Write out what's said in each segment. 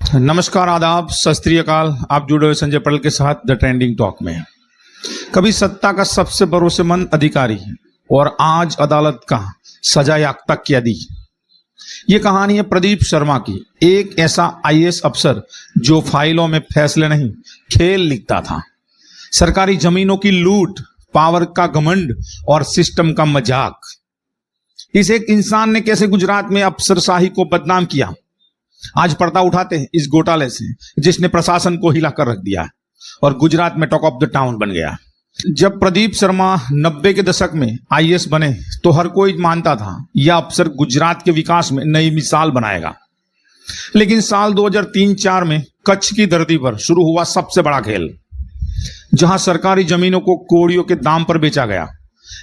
नमस्कार, आदाब, सत श्री अकाल। आप जुड़े हुए संजय पटेल के साथ द ट्रेंडिंग टॉक में। कभी सत्ता का सबसे भरोसेमंद अधिकारी और आज अदालत का सजायाफ्ता कैदी। ये कहानी है प्रदीप शर्मा की, एक ऐसा आईएएस अफसर जो फाइलों में फैसले नहीं खेल लिखता था। सरकारी जमीनों की लूट, पावर का घमंड और सिस्टम का मजाक। इस एक इंसान ने कैसे गुजरात में अफसरशाही को बदनाम किया, आज पर्दा उठाते हैं इस घोटाले से जिसने प्रशासन को हिला कर रख दिया और गुजरात में टॉक ऑफ द टाउन बन गया। जब प्रदीप शर्मा 90 के दशक में आईएएस बने तो हर कोई मानता था यह अफसर गुजरात के विकास में नई मिसाल बनाएगा। लेकिन साल 2003-04 में कच्छ की धरती पर शुरू हुआ सबसे बड़ा खेल, जहां सरकारी जमीनों को कौड़ियों के दाम पर बेचा गया,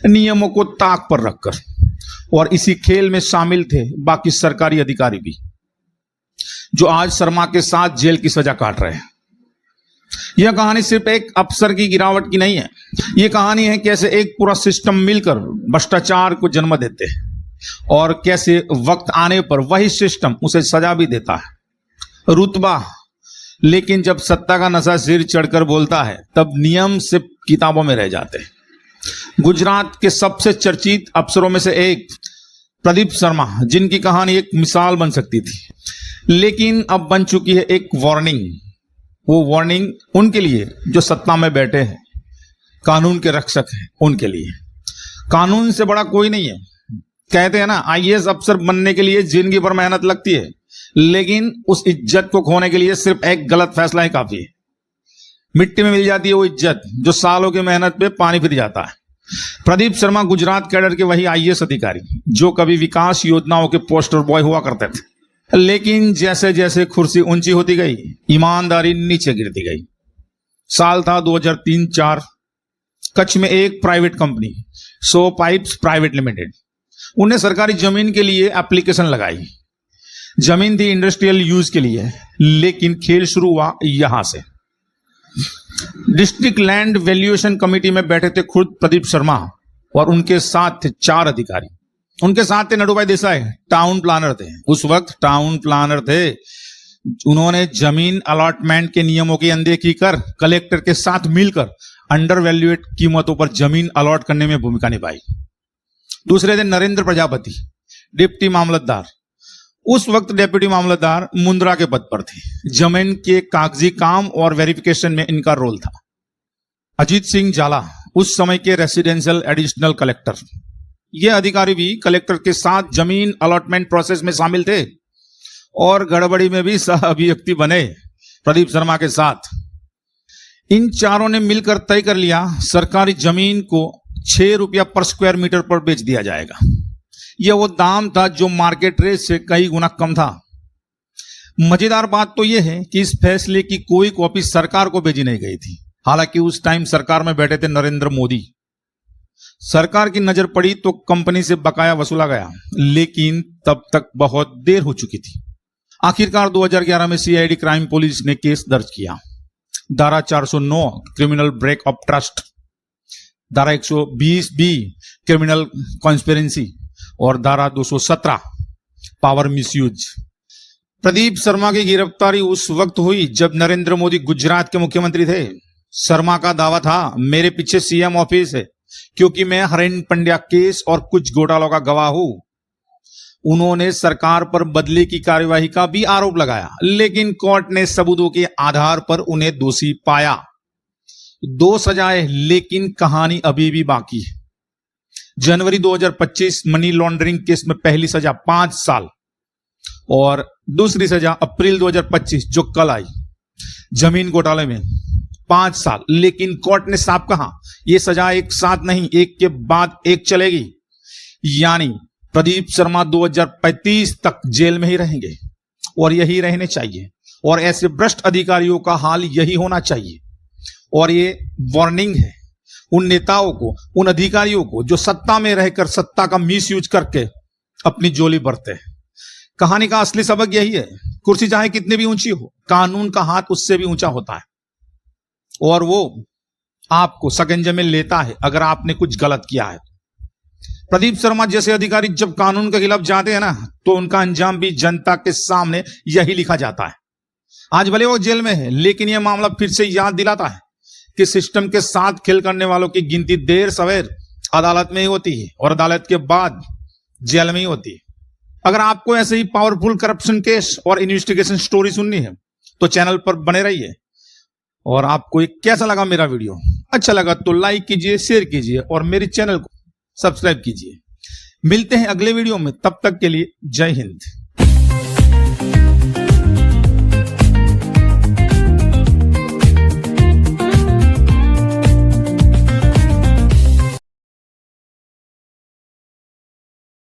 नियमों को ताक पर रखकर। और इसी खेल में शामिल थे बाकी सरकारी अधिकारी भी, जो आज शर्मा के साथ जेल की सजा काट रहे हैं। यह कहानी सिर्फ एक अफसर की गिरावट की नहीं है, यह कहानी है कैसे एक पूरा सिस्टम मिलकर भ्रष्टाचार को जन्म देते हैं और कैसे वक्त आने पर वही सिस्टम उसे सजा भी देता है। रुतबा, लेकिन जब सत्ता का नशा सिर चढ़कर बोलता है तब नियम सिर्फ किताबों में रह जाते हैं। गुजरात के सबसे चर्चित अफसरों में से एक प्रदीप शर्मा, जिनकी कहानी एक मिसाल बन सकती थी लेकिन अब बन चुकी है एक वार्निंग। वो वार्निंग उनके लिए जो सत्ता में बैठे हैं, कानून के रक्षक हैं, उनके लिए। कानून से बड़ा कोई नहीं है। कहते हैं ना, आईएएस अफसर बनने के लिए जिंदगी भर मेहनत लगती है, लेकिन उस इज्जत को खोने के लिए सिर्फ एक गलत फैसला ही काफी है। मिट्टी में मिल जाती है वो इज्जत जो सालों की मेहनत पे पानी फिर जाता है। प्रदीप शर्मा गुजरात कैडर के वही आईएएस अधिकारी जो कभी विकास योजनाओं के पोस्टर बॉय हुआ करते थे, लेकिन जैसे जैसे कुर्सी ऊंची होती गई, ईमानदारी नीचे गिरती गई। साल था 2003-04। कच्छ में एक प्राइवेट कंपनी, सो पाइप्स प्राइवेट लिमिटेड, उन्हें सरकारी जमीन के लिए एप्लीकेशन लगाई। जमीन थी इंडस्ट्रियल यूज के लिए, लेकिन खेल शुरू हुआ यहां से। डिस्ट्रिक्ट लैंड वैल्यूएशन कमेटी में बैठे थे खुद प्रदीप शर्मा और उनके साथ थे 4 अधिकारी। उनके साथ थे नडुभाई देसाई, टाउन प्लानर थे, उस वक्त टाउन प्लानर थे। उन्होंने जमीन अलॉटमेंट के नियमों की अनदेखी कर कलेक्टर के साथ मिलकर अंडर वैल्यूएट कीमतों पर जमीन अलॉट करने में भूमिका निभाई। दूसरे थे नरेंद्र प्रजापति, डिप्टी मामलतदार। उस वक्त डेप्यूटी मामलतदार मुंद्रा के पद पर थे। जमीन के कागजी काम और वेरिफिकेशन में इनका रोल था। अजीत सिंह जाला, उस समय के रेसिडेंशियल एडिशनल कलेक्टर, ये अधिकारी भी कलेक्टर के साथ जमीन अलॉटमेंट प्रोसेस में शामिल थे और गड़बड़ी में भी सह अभिव्यक्ति बने प्रदीप शर्मा के साथ। इन चारों ने मिलकर तय कर लिया सरकारी जमीन को 6 रुपया पर स्क्वायर मीटर पर बेच दिया जाएगा। यह वो दाम था जो मार्केट रेट से कई गुना कम था। मजेदार बात तो यह है कि इस फैसले की कोई कॉपी सरकार को भेजी नहीं गई थी। हालांकि उस टाइम सरकार में बैठे थे नरेंद्र मोदी। सरकार की नजर पड़ी तो कंपनी से बकाया वसूला गया, लेकिन तब तक बहुत देर हो चुकी थी। आखिरकार 2011 में सीआईडी क्राइम पुलिस ने केस दर्ज किया। धारा 409 क्रिमिनल ब्रेक ऑफ ट्रस्ट, धारा 120B क्रिमिनल कॉन्स्पिरेंसी और धारा 217 पावर मिसयूज। प्रदीप शर्मा की गिरफ्तारी उस वक्त हुई जब नरेंद्र मोदी गुजरात के मुख्यमंत्री थे। शर्मा का दावा था, मेरे पीछे सीएम ऑफिस है क्योंकि मैं हरेन पंड्या केस और कुछ घोटालों का गवाह हूं। उन्होंने सरकार पर बदले की कार्यवाही का भी आरोप लगाया, लेकिन कोर्ट ने सबूतों के आधार पर उन्हें दोषी पाया। 2 सजाएं, लेकिन कहानी अभी भी बाकी है। जनवरी 2025 मनी लॉन्ड्रिंग केस में पहली सजा 5 साल और दूसरी सजा अप्रैल 2025 जो कल आई जमीन घोटाले में 5 साल। लेकिन कोर्ट ने साफ कहा यह सजा एक साथ नहीं, एक के बाद एक चलेगी। यानी प्रदीप शर्मा 2035 तक जेल में ही रहेंगे और यही रहने चाहिए और ऐसे भ्रष्ट अधिकारियों का हाल यही होना चाहिए। और ये वार्निंग है उन नेताओं को, उन अधिकारियों को जो सत्ता में रहकर सत्ता का मिसयूज करके अपनी जोली भरते हैं। कहानी का असली सबक यही है, कुर्सी चाहे कितनी भी ऊंची हो, कानून का हाथ उससे भी ऊंचा होता है और वो आपको सकंजे में लेता है अगर आपने कुछ गलत किया है। प्रदीप शर्मा जैसे अधिकारी जब कानून के खिलाफ जाते हैं ना, तो उनका अंजाम भी जनता के सामने यही लिखा जाता है। आज भले वो जेल में है, लेकिन यह मामला फिर से याद दिलाता है कि सिस्टम के साथ खेल करने वालों की गिनती देर सवेर अदालत में ही होती है और अदालत के बाद जेल में ही होती है। अगर आपको ऐसे ही पावरफुल करप्शन केस और इन्वेस्टिगेशन स्टोरी सुननी है तो चैनल पर बने रहिए। और आपको ये कैसा लगा मेरा वीडियो? अच्छा लगा तो लाइक कीजिए, शेयर कीजिए और मेरे चैनल को सब्सक्राइब कीजिए। मिलते हैं अगले वीडियो में, तब तक के लिए जय हिंद।